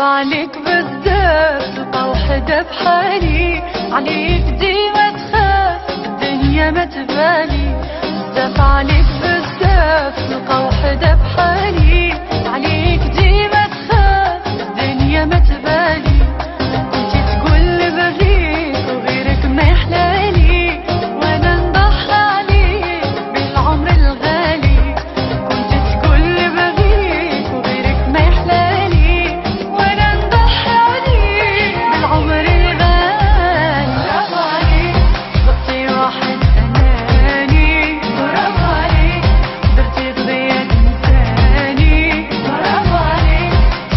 عليك بزاف تلقى وحدة بحالي، عليك ديما تخاف الدنيا ما تبالي. بزاف عليك بزاف تلقى وحدة بحالي، عليك ديما تخاف الدنيا ما تبالي. كنتي تقول بغيك وغيرك ما يحلالي، وانا نضحى عليك بالعمر الغالي. كنتي تقول بغيك وغيرك ما يحلالي، وانا نضحى عليك بالعمر الغالي. برافو عليك بطي واحد اناني، برافو عليك درتي قضية انساني. برافو عليك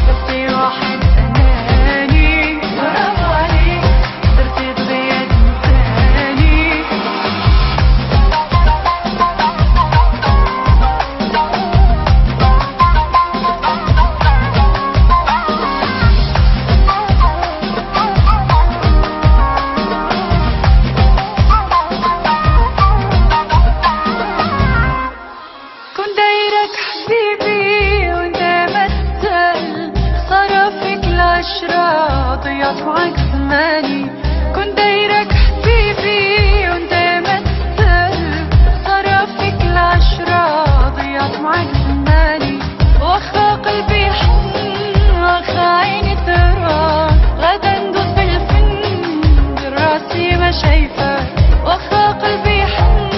بطي واحد اناني، برافو عليك درتي قضية انساني. كون دايرك حبيبي وانت ما تسأل، خسارة فيك العشرة ضيعت معاك زماني. كون دايرك حبيبي وانت ما تسأل، خسارة فيك العشرة ضيعت معاك زماني. واخا قلبي حن واخا عيني ترى، غدا ندوس في الفن براسي ما شايفة. واخا قلبي حن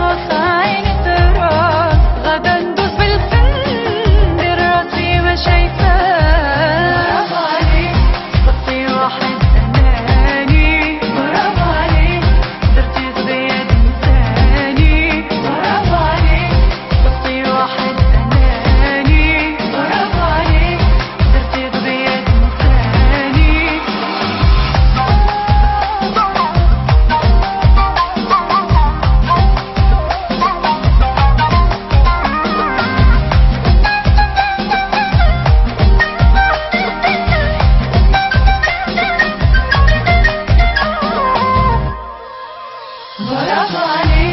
واخا عيني ترى، غدا ندوس في الفن براسي ما شايفة. برافو عليك بطي واحد اناني، برافو عليك درتي قضية انساني. برافو عليك بطي واحد اناني، برافو عليك درتي قضية انساني. برافو عليك